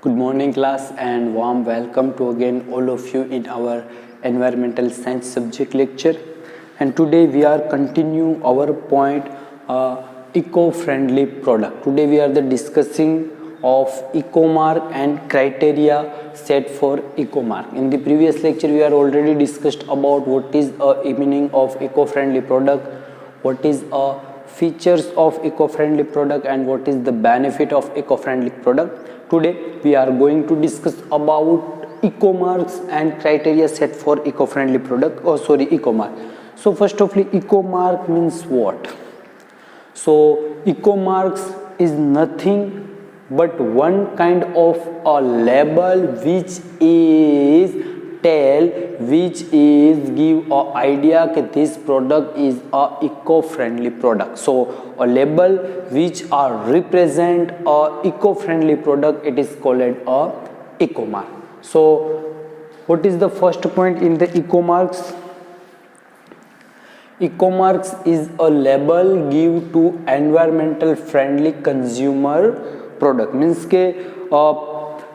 Good morning class and warm welcome to again all of you in our environmental science subject lecture. And today we are continue our point eco-friendly product. Today we are discussing of ecomark and criteria set for ecomark. In the previous lecture we are already discussed about what is a meaning of eco-friendly product, what is a features of eco-friendly product and what is the benefit of eco-friendly product. Today we are going to discuss about ecomarks and criteria set for eco-friendly product ecomark. So first of all, ecomark means what? So ecomarks is nothing but one kind of a label which is give a idea that this product is a eco-friendly product. So a label which represent a eco-friendly product, it is called a ecomark. So what is the first point in the ecomarks? Ecomarks is a label give to environmental friendly consumer product. Means ke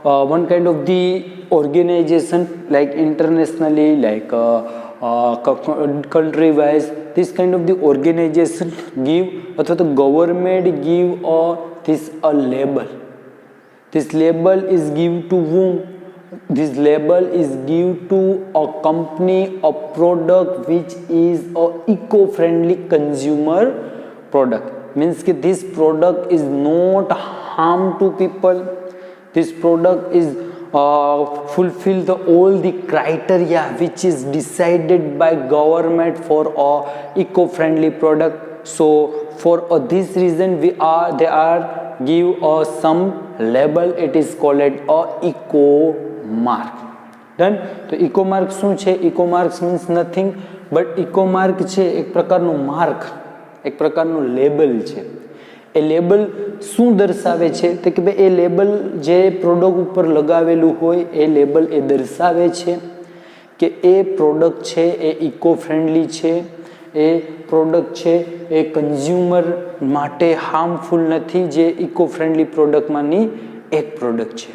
one kind of the organization like internationally, like country wise, this kind of the organization give or the government give a label. This label is give to whom? This label is give to a company, a product which is a eco-friendly consumer product. Means that this product is not harm to people. This product is fulfill all the criteria which is decided by government for a eco-friendly product. So for this reason they are give some label, it is called a eco mark. Done. तो eco mark શું છે? eco marks means nothing but eco mark છે એક પ્રકારનું mark, એક પ્રકારનું label છે. એ label શું દર્શાવે છે? તો કે ભાઈ એ લેબલ જે પ્રોડક્ટ ઉપર લગાવેલું હોય એ લેબલ એ દર્શાવે છે કે એ પ્રોડક્ટ છે એ ઇકો ફ્રેન્ડલી છે, એ પ્રોડક્ટ છે એ કન્ઝ્યુમર માટે હાર્મફુલ નથી, જે ઇકો ફ્રેન્ડલી પ્રોડક્ટમાંની એક પ્રોડક્ટ છે.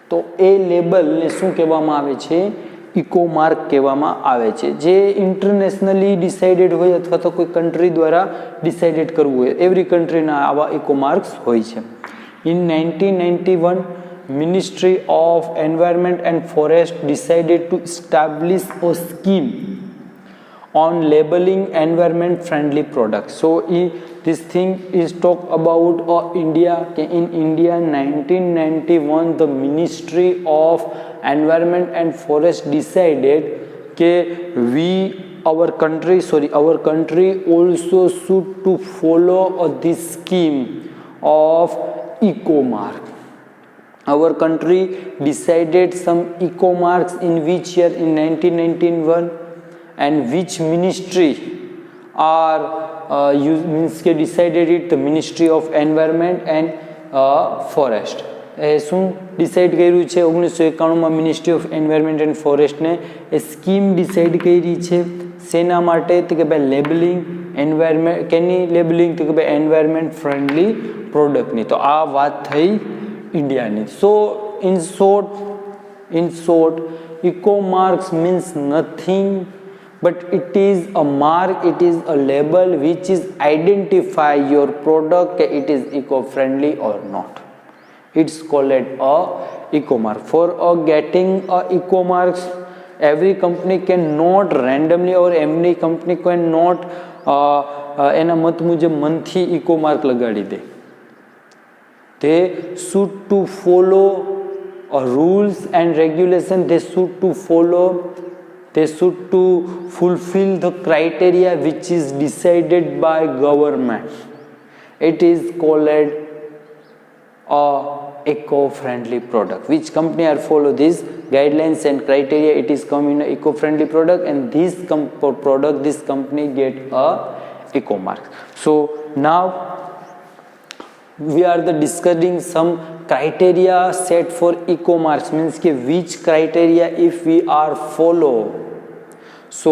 તો એ લેબલને શું કહેવામાં આવે છે? ઇકો માર્ક કહેવામાં આવે છે, જે ઇન્ટરનેશનલી ડિસાઇડેડ હોય અથવા તો કોઈ કન્ટ્રી દ્વારા ડિસાઇડેડ કરવું હોય. એવરી કન્ટ્રીના આવા ઇકો માર્ક્સ હોય છે. In 1991 ministry of environment and forest decided to establish a scheme on labeling environment friendly products. So this thing is talk about India. In India 1991 the Ministry of Environment and Forest decided that our country also should to follow this scheme of eco mark. Our country decided some eco marks in which year? In 1991. And which ministry decided it? The Ministry of Environment and Forest. શું decide કર્યું છે? 1991માં ministry of environment and ફોરેસ્ટને એ scheme decide કરી છે. શેના માટે? તો કે ભાઈ લેબલિંગ એન્વાયરમેન્ટ, કેની લેબલિંગ? તો કે ભાઈ એન્વાયરમેન્ટ ફ્રેન્ડલી પ્રોડક્ટની. તો આ વાત થઈ ઇન્ડિયાની. So in short eco marks means nothing but it is a mark, it is a label which is identify your product, it is eco-friendly or not. It's called a eco mark. For getting a eco marks, every company cannot randomly or every company cannot એના મત મુજબ મનથી eco mark લગાડી દે. They should to follow rules and regulation. They should to follow. They should to fulfill the criteria which is decided by government. It is called a eco-friendly product. Which company are follow these guidelines and criteria? It is come in a eco-friendly product, and this this company get a eco mark. So now we are discussing some criteria set for eco marks. Means which criteria if we are follow, So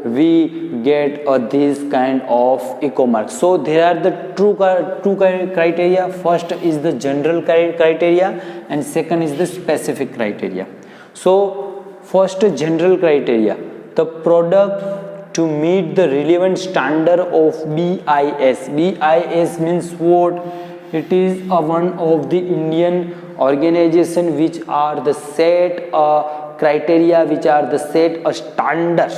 we get this kind of eco mark. So there are the two criteria. First is the general criteria and second is the specific criteria. So first, general criteria, the product to meet the relevant standard of BIS. BIS means what? It is one of the Indian organization which are the set criteria, which are the set a standard.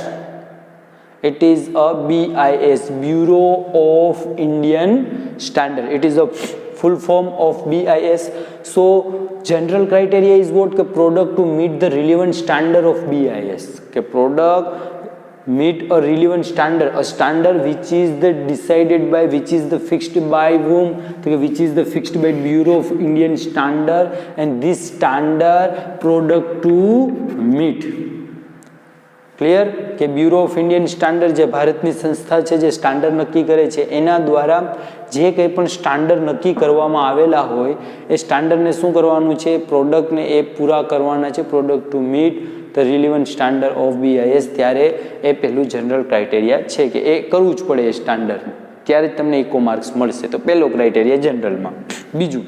It is a BIS, Bureau of Indian Standard. It is a full form of BIS. So general criteria is what? The product to meet the relevant standard of BIS. Okay, product meet a relevant standard, a standard which is the decided by, which is the fixed by whom? Which is the fixed by Bureau of Indian Standard, and this standard product to meet. Clear? કે bureau of Indian standard જે ભારતની સંસ્થા છે જે standard નક્કી કરે છે એના દ્વારા જે કંઈ પણ સ્ટાન્ડર્ડ નક્કી કરવામાં આવેલા હોય એ સ્ટાન્ડર્ડને શું કરવાનું છે? પ્રોડક્ટને એ પૂરા કરવાના છે, product to meet the relevant standard of BIS. ત્યારે એ પહેલું જનરલ ક્રાઇટેરિયા છે કે એ કરવું જ પડે એ સ્ટાન્ડર્ડ, ત્યારે જ તમને ઇકો માર્ક્સ મળશે. તો પહેલો ક્રાઇટેરિયા જનરલમાં. બીજું,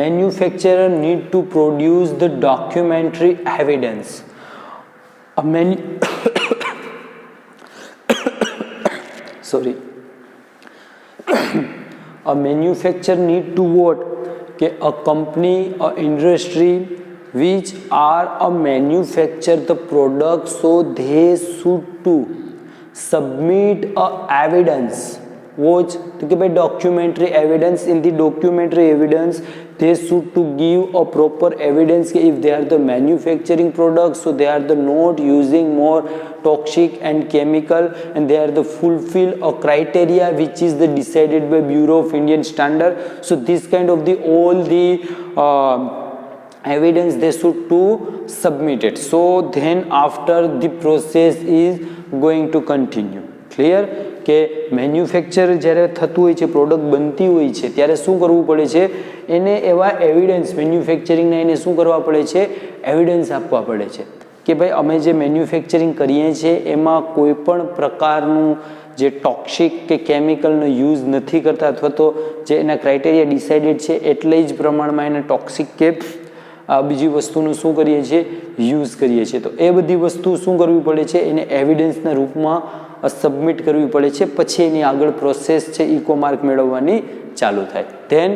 manufacturer need to produce the documentary evidence. A manufacturer need to what? A company or industry which are a manufacture the product, so they should to submit a evidence. What? By documentary evidence. In the documentary evidence they should to give a proper evidence if they are the manufacturing products, so they are the not using more toxic and chemical, and they are the fulfill a criteria which is the decided by Bureau of Indian Standard. So this kind of the all the evidence they should to submit it. So then after the process is going to continue. Clear? કે manufacture જ્યારે થતું હોય છે, product બનતી હોય છે, ત્યારે શું કરવું પડે છે? એને એવા એવિડન્સ, મેન્યુફેક્ચરિંગના એને શું કરવા પડે છે? એવિડન્સ આપવા પડે છે કે ભાઈ અમે જે મેન્યુફેક્ચરિંગ કરીએ છીએ એમાં કોઈ પણ પ્રકારનું જે ટોક્સિક કે કેમિકલનો યુઝ નથી કરતા, અથવા તો જે એના ક્રાઇટેરિયા ડિસાઇડેડ છે એટલે જ પ્રમાણમાં એને ટોક્સિક કે બીજી વસ્તુનું શું કરીએ છીએ? યુઝ કરીએ છીએ. તો એ બધી વસ્તુ શું કરવી પડે છે? એને એવિડન્સના રૂપમાં સબમિટ કરવી પડે છે. પછી એની આગળ પ્રોસેસ છે ઇકો માર્ક મેળવવાની ચાલુ થાય. Then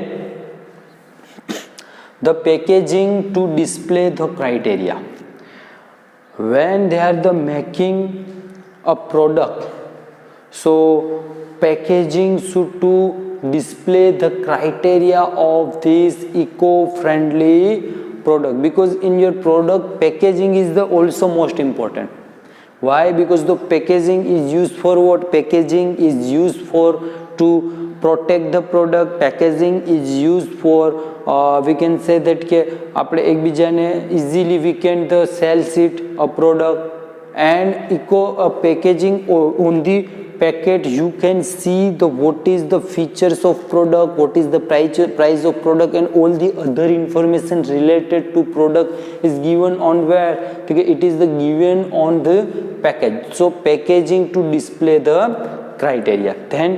the packaging to display the criteria. when they are the making a product, so packaging should to display the criteria of this eco-friendly product, because in your product packaging is the also most important. Why? Because the packaging is used for what? Packaging is used for to protect the product. Packaging is used for we can say that કે આપણે એકબીજાને easily we can the sales it a product, and eco packaging on the packet you can see the what is the features of product, what is the price of product, and all the other information related to product is given on where? It is the given on the package. So packaging to display the criteria. Then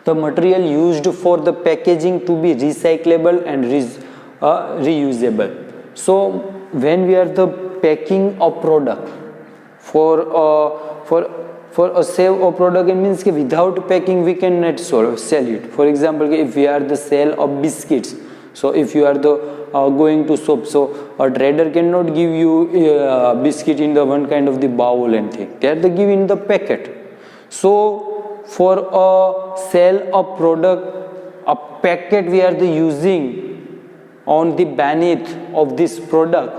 the material used for the packaging to be recyclable and reusable. So when we are the packing a product for a sale of product, it means that without packing we cannot sell it. For example, if we are the sale of biscuits, so if you are the going to shop, so a trader cannot give you biscuit in the one kind of the bowl and thing. They are the give in the packet. So for a sell a product, a packet we are the using on the beneath of this product.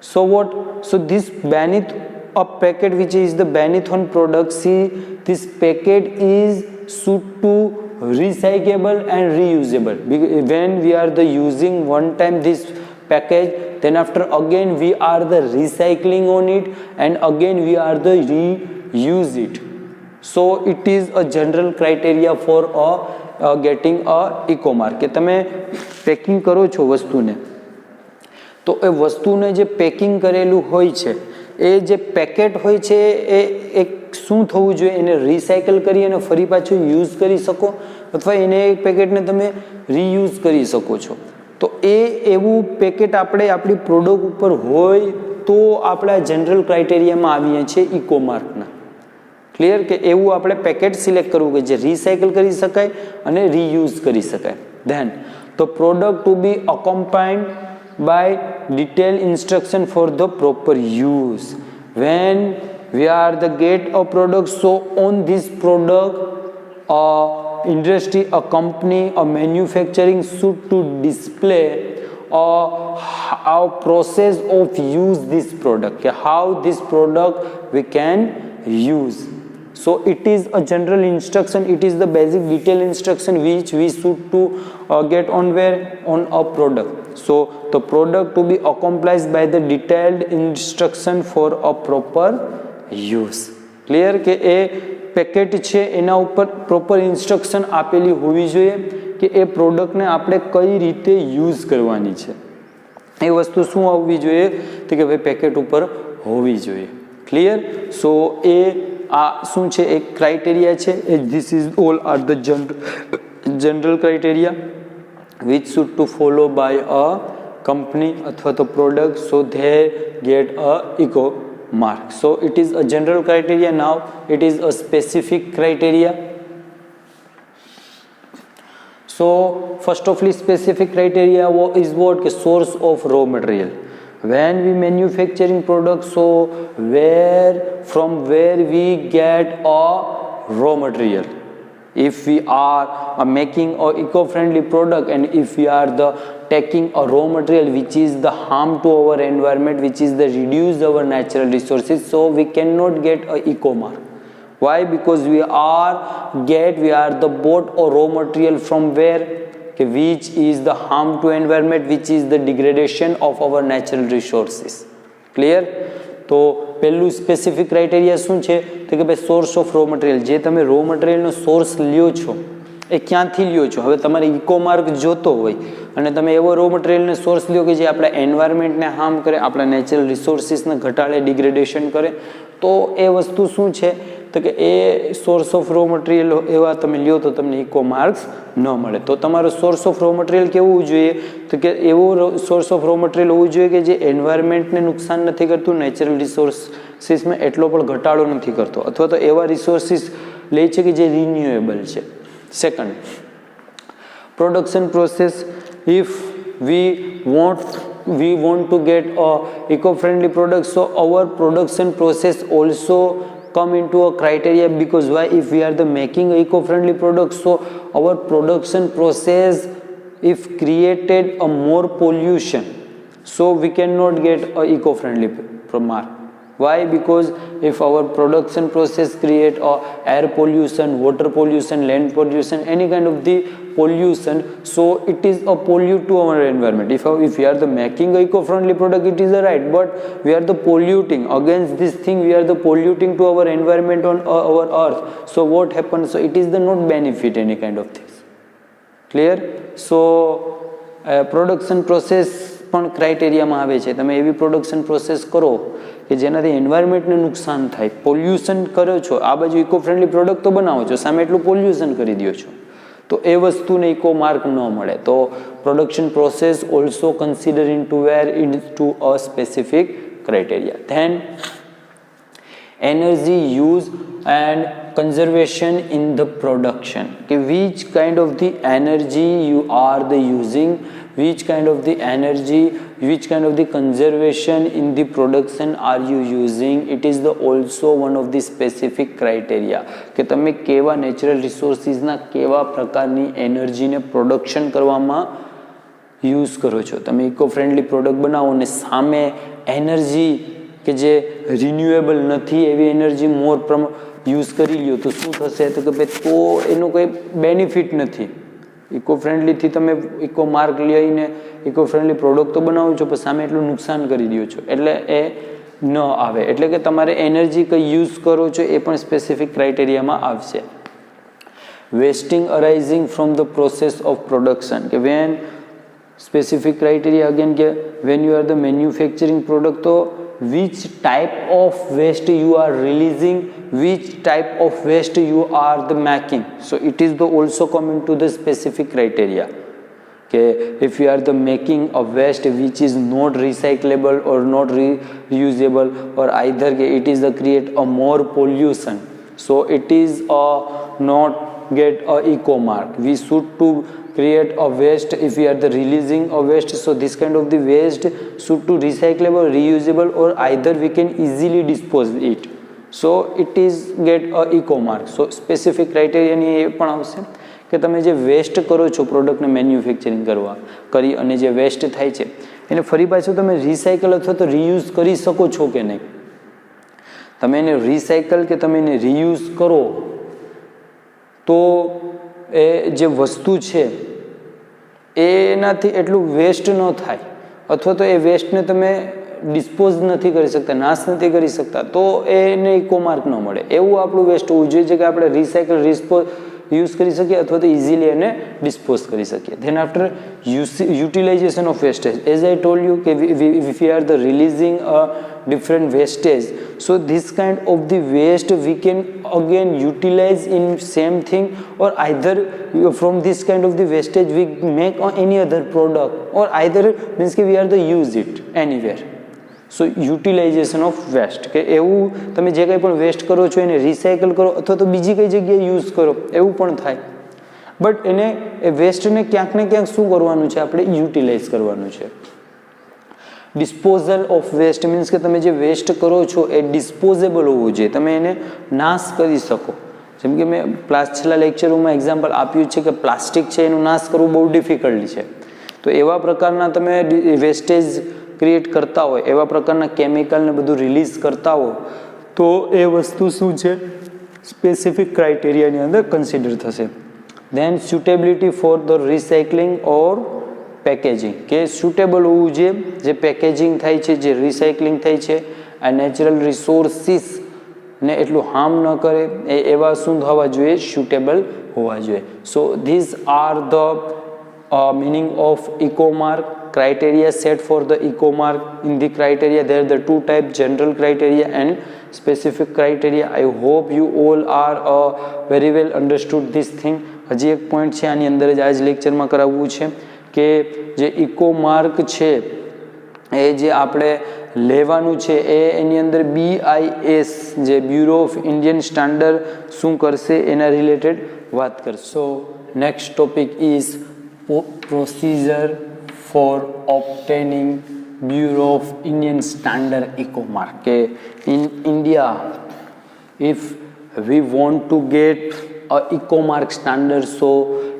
So what? So this beneath a packet which is the beneath on product, see this packet is should to recyclable and reusable. When we are the using one time this package, then after again we are the recycling on it, and again we are the reuse it. So it is a general criteria for getting a eco mark. કે તમે packing કરો છો વસ્તુને, તો એ વસ્તુને જે packing કરેલું હોય છે એ જે પેકેટ હોય છે એ એક શું થવું જોઈએ, એને રિસાયકલ કરી અને ફરી પાછું યુઝ કરી શકો અથવા એને એક પેકેટને તમે રીયુઝ કરી શકો છો. તો એ એવું પેકેટ આપણે આપણી પ્રોડક્ટ ઉપર હોય તો આપણા જનરલ ક્રાઇટેરિયામાં આવીએ છીએ ઇકોમાર્કના. ક્લિયર? કે એવું આપણે પેકેટ સિલેક્ટ કરવું કે જે રિસાયકલ કરી શકાય અને રીયુઝ કરી શકાય. Then the product to be accompanied by detailed instruction for the proper use. When we are the get a product, so on this product industry, a company, a manufacturing should to display how process of use this product, how this product we can use. So it is a general instruction, it is the basic detail instruction which we should to get on where on a product. So the product to be accomplished by the detailed instruction for a proper use. Clear? કે એ packet છે એના ઉપર proper instruction આપેલી હોવી જોઈએ કે એ પ્રોડક્ટને આપણે કઈ રીતે યુઝ કરવાની છે. એ વસ્તુ શું આવવી જોઈએ તો કે ભાઈ પેકેટ ઉપર હોવી જોઈએ. ક્લિયર? સો એ આ શું છે એક ક્રાઇટેરિયા છે. This is all are the general criteria which should to follow by a company अथवा तो product so they get a eco mark. So it is a general criteria. Now it is a specific criteria. So first of all, specific criteria is what? Source of raw material. When we manufacturing products, so from where we get a raw material. If we are making a eco-friendly product and if we are the taking a raw material which is the harm to our environment, which is the reduce our natural resources, so we cannot get a eco mark. Why? Because we are the bought or raw material from where, which is the harm to environment, which is the degradation of our natural resources. Clear? તો પહેલું specific criteria શું છે તો કે ભાઈ source of raw material. જે તમે row મટીરિયલનો source લ્યો છો એ ક્યાંથી લ્યો છો. હવે તમારે ઇકો માર્ક જોતો હોય અને તમે એવો રો મટીરિયલને સોર્સ લ્યો કે જે આપણા એન્વાયરમેન્ટને હાર્મ કરે, આપણા નેચરલ રિસોર્સિસને ઘટાડે, ડિગ્રેડેશન કરે, તો એ વસ્તુ શું છે તો કે એ સોર્સ ઓફ રો મટીરિયલ એવા તમે લ્યો તો તમને ઇકો માર્ક્સ ન મળે. તો તમારો સોર્સ ઓફ રો મટીરિયલ કેવું હોવું જોઈએ તો કે એવું સોર્સ ઓફ રો મટીરિયલ હોવું જોઈએ કે જે એન્વાયરમેન્ટને નુકસાન નથી કરતું, નેચરલ રિસોર્સિસમાં એટલો પણ ઘટાડો નથી કરતો, અથવા તો એવા રિસોર્સિસ લે છે કે જે રિન્યુએબલ છે. Second, production process. If we want to get a eco-friendly product, so our production process also come into a criteria. Because why? If we are the making eco-friendly product, so our production process if created a more pollution, so we cannot get a eco-friendly mark. Why? Because if our production process create air pollution, water pollution, land pollution, any kind of the pollution, so it is a pollute to our environment. If we are the making eco-friendly product, it is right, but we are the polluting. Against this thing, we are the polluting to our environment on our earth. So what happens? So it is the not benefit any kind of things. Clear? So production process પણ ક્રાઇટેરિયામાં આવે છે. તમે એવી production process કરો કે જેનાથી એન્વાયરમેન્ટને નુકસાન થાય, પોલ્યુશન કરો છો, આ બાજુ ઇકો ફ્રેન્ડલી પ્રોડક્ટ તો બનાવો છો, સામે એટલું પોલ્યુશન કરી દો છો, તો એ વસ્તુને ઇકો માર્ક ન મળે. તો production process also consider into where into a specific criteria. Then energy use and conservation in the production. Okay, which kind of the energy you are the using, which kind of the energy, which kind of the conservation in the production are you using. It is the also one of the specific criteria કે તમે કેવા natural રિસોર્સિસના કેવા પ્રકારની એનર્જીને production કરવામાં use કરો છો. તમે ઇકો ફ્રેન્ડલી પ્રોડક્ટ બનાવો અને સામે એનર્જી કે જે રિન્યુએબલ નથી એવી એનર્જી મોર યુઝ કરી લ્યો તો શું થશે તો કે ભાઈ તો એનું કોઈ બેનિફિટ નથી. ઇકો ફ્રેન્ડલીથી તમે ઇકો માર્ક લઈને ઇકો ફ્રેન્ડલી પ્રોડક્ટ તો બનાવો છો પણ સામે એટલું નુકસાન કરી દો છો, એટલે એ ન આવે. એટલે કે તમારે એનર્જી કઈ યુઝ કરો છો એ પણ સ્પેસિફિક ક્રાઇટેરિયામાં આવશે. Wasting arising from the process of production કે વેન સ્પેસિફિક ક્રાઇટેરિયા અગેન કે when you are the manufacturing product, તો which type of waste you are releasing, which type of waste you are the making. So it is the also coming to the specific criteria. Okay, if you are the making a waste which is not recyclable or not reusable, or either it is the create a more pollution, so it is not get a eco mark. We should to create a waste if we are the releasing a waste, so this kind of the waste should to recyclable, reusable, or either we can easily dispose it, so it is get a eco mark. So specific criteria ની એ પણ આવશે કે તમે જે waste કરો છો પ્રોડક્ટને manufacturing કરી અને જે વેસ્ટ થાય છે એને ફરી પાછું તમે રિસાયકલ અથવા તો રીયુઝ કરી શકો છો કે નહીં. તમે એને રિસાયકલ કે તમે એને રીયુઝ કરો તો એ જે વસ્તુ છે એનાથી એટલું વેસ્ટ ન થાય, અથવા તો એ વેસ્ટને તમે ડિસ્પોઝ નથી કરી શકતા, નાશ નથી કરી શકતા, તો એને ઇકો માર્ક ન મળે. એવું આપણું વેસ્ટ હોવું જોઈએ કે આપણે રિસાયકલ યુઝ કરી શકીએ અથવા તો ઇઝીલી એને ડિસ્પોઝ કરી શકીએ. Then after utilization of wastage, as I told you કે if we are the releasing a different wastage, so this kind of the waste we can again utilize in same thing, or either from this kind of the wastage we make any other product, or either means કે we are the use it anywhere. So utilization of waste કે એવું તમે જે કંઈ પણ waste કરો છો એને રિસાયકલ કરો અથવા તો બીજી કઈ જગ્યાએ યુઝ કરો, એવું પણ થાય. બટ એને એ વેસ્ટને ક્યાંક ને ક્યાંક શું કરવાનું છે, આપણે યુટિલાઇઝ કરવાનું છે. ડિસ્પોઝલ ઓફ વેસ્ટ મીન્સ કે તમે જે વેસ્ટ કરો છો એ ડિસ્પોઝેબલ હોવું જોઈએ, તમે એને નાશ કરી શકો. જેમ કે મેં છેલ્લા લેક્ચરોમાં એક્ઝામ્પલ આપ્યું છે કે પ્લાસ્ટિક છે એનો નાશ કરવું બહુ ડિફિકલ્ટ છે, તો એવા પ્રકારના તમે વેસ્ટેજ ક્રિએટ કરતા હોય, એવા પ્રકારના કેમિકલને બધું રિલીઝ કરતા હો, તો એ વસ્તુ શું છે સ્પેસિફિક ક્રાઇટેરિયાની અંદર કન્સિડર થશે. Then suitability for the recycling or packaging, કે સુટેબલ હોવું જોઈએ, જે પેકેજિંગ થાય છે, જે રિસાયકલિંગ થાય છે, આ નેચરલ રિસોર્સિસને એટલું હાર્મ ન કરે, એવા શું થવા જોઈએ, સુટેબલ હોવા જોઈએ. સો these are the meaning of eco mark, criteria set for the eco mark. In the criteria there are the two type, general criteria and specific criteria. I hope you all are very well understood this thing. હજી એક point છે આની અંદર જ આજ લેક્ચરમાં કરાવવું છે કે જે ઇકો માર્ક છે એ જે આપણે લેવાનું છે એ એની અંદર BIS જે બ્યુરો ઓફ ઇન્ડિયન સ્ટાન્ડર્ડ શું કરશે એના રિલેટેડ વાત કરશે. So next topic is procedure for obtaining Bureau of Indian Standard Eco Mark. In India, if we want to get a eco mark standard, so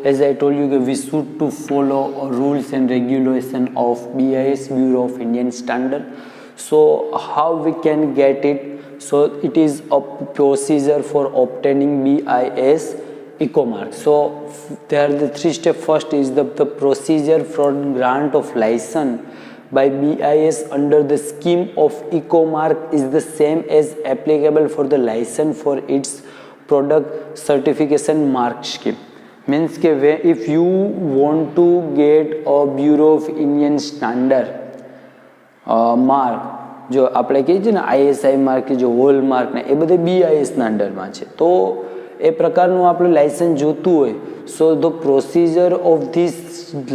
as I told you, we should to follow rules and regulation of BIS, Bureau of Indian Standard. So how we can get it? So it is a procedure for obtaining BIS eco mark. So there are the three steps. First is the procedure for grant of license by BIS under the scheme of eco mark is the same as applicable for the license for its product certification mark scheme. Means ke if you want to get a Bureau of Indian Standard mark, જો આપણે કહીએ છીએ ને ISI mark કે જો hall mark ને એ બધે BIS સ્ટાન્ડર્ડમાં છે, તો એ પ્રકારનું આપણે લાયસન્સ જોતું હોય, so the procedure of this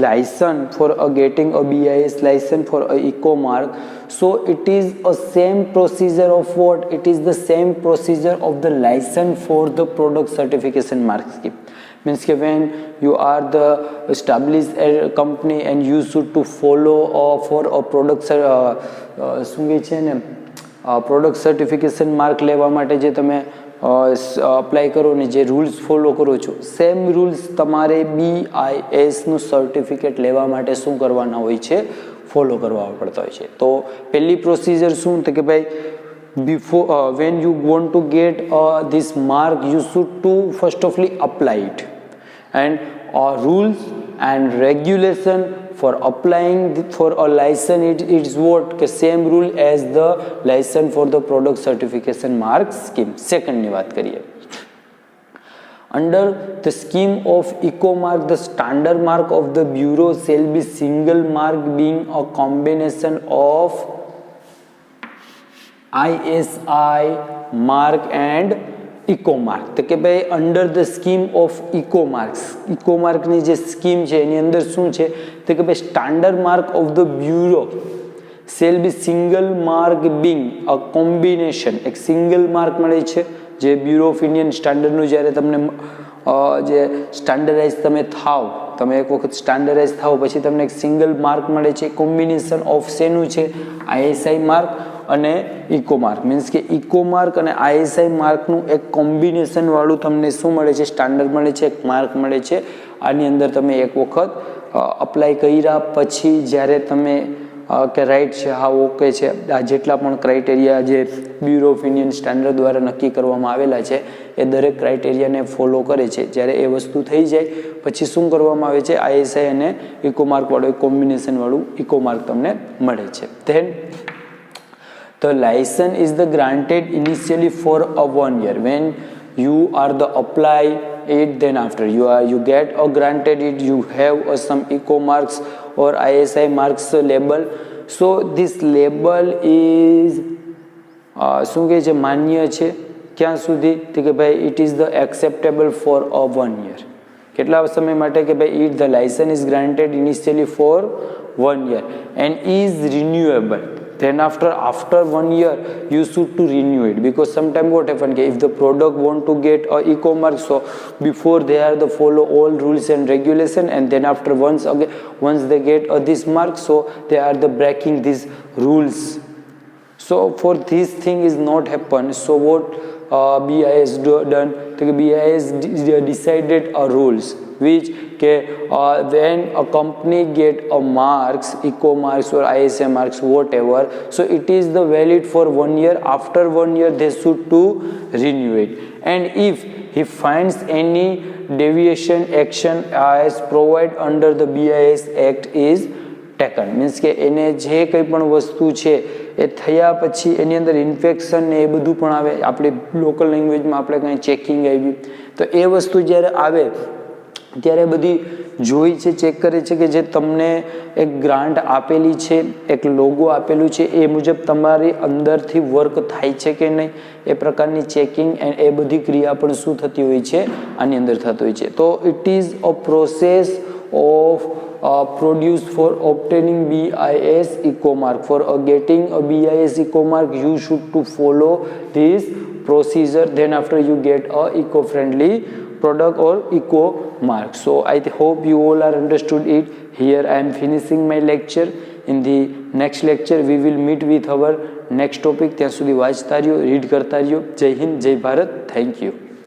licence for getting a BIS licence for a eco mark, so it is a same procedure of what, it is the same procedure of the licence for the product certification mark scheme. Means કે when you are the established a company and you should to follow for a product શું કહે છે ને product certification mark લેવા માટે જે તમે apply કરો ને જે રૂલ્સ ફોલો કરો છો, સેમ રૂલ્સ તમારે BISનું સર્ટિફિકેટ લેવા માટે શું કરવાના હોય છે, ફોલો કરવા પડતા હોય છે. તો પહેલી પ્રોસિજર શું તો કે ભાઈ before when you want to get this mark, you should to first of all apply it, and rules and regulation for applying for a license, it is what the same rule as the license for the product certification mark scheme. Second ની વાત કરીએ, under the scheme of eco mark, the standard mark of the bureau shall be single mark being a combination of ISI mark and eco mark. તો કે ભાઈ under the scheme of eco માર્કની જે scheme છે એની અંદર શું છે તો કે ભાઈ standard mark of the bureau shall be single mark being a combination. એક સિંગલ માર્ક મળે છે જે બ્યુરો ઓફ ઇન્ડિયન સ્ટાન્ડર્ડનું જ્યારે તમને જે સ્ટાન્ડર્ડાઇઝ તમે એક વખત સ્ટાન્ડર્ડાઇઝ થાવ પછી તમને એક સિંગલ માર્ક મળે છે. કોમ્બિનેશન ઓફ શેનું છે ISI માર્ક અને ઇકો માર્ક. મીન્સ કે ઇકો માર્ક અને ISI માર્કનું એક કોમ્બિનેશન વાળું તમને શું મળે છે સ્ટાન્ડર્ડ મળે છે, એક માર્ક મળે છે. આની અંદર તમે એક વખત અપ્લાય કર્યા પછી જ્યારે તમે કે રાઈટ છે, હા ઓકે છે, આ જેટલા પણ ક્રાઇટેરિયા જે બ્યુરો ઓફ ઇન્ડિયન સ્ટાન્ડર્ડ દ્વારા નક્કી કરવામાં આવેલા છે એ દરેક ક્રાઇટેરિયાને ફોલો કરે છે. જ્યારે એ વસ્તુ થઈ જાય પછી શું કરવામાં આવે છે ISI અને ઇકો માર્ક વાળું એક કોમ્બિનેશન વાળું ઇકો માર્ક તમને મળે છે. Then the license is the granted initially for a 1 year when you are the apply it, then after you get or granted it, you have some eco marks or ISI marks label. So this label is શું કહે છે માન્ય છે ક્યાં સુધી તો કે ભાઈ it is the acceptable for a 1 year. કેટલા સમય માટે કે ભાઈ the license is granted initially for 1 year and is renewable. Then after 1 year you should to renew it, because sometime what happen if the product want to get a eco mark, so before they are the follow all rules and regulation, and then after once they get this mark, so they are the breaking these rules. So for this thing is not happen, so what BIS done, BIS decided a rules which when a company get a marks, eco marks or ISI marks whatever, so it is the valid for 1 year. After 1 year they should to renew it, and if he finds any deviation action as provided under the BIS act is taken. Means કે એને જે કંઈ પણ વસ્તુ છે એ થયા પછી એની અંદર ઇન્ફેક્શન ને એ બધું પણ આવે. આપણે લોકલ લેંગ્વેજમાં આપણે કંઈ ચેકિંગ આવી તો એ વસ્તુ જ્યારે આવે ત્યારે બધી જોઈ છે, ચેક કરે છે કે જે તમને એક ગ્રાન્ટ આપેલી છે, એક લોગો આપેલું છે એ મુજબ તમારી અંદરથી વર્ક થાય છે કે નહીં, એ પ્રકારની ચેકિંગ એ બધી ક્રિયા પણ શું થતી હોય છે આની અંદર થતી હોય છે. તો it is a process of produced for obtaining BIS eco mark. For getting a BIS eco mark you should to follow this procedure, then after you get a eco-friendly product or eco mark. So I hope you all are understood it. Here I am finishing my lecture. In the next lecture we will meet with our next topic. ત્યાં સુધી વાંચતા રહ્યો, read કરતા રહ્યો. જય હિન્દ, જય Bharat. Thank you.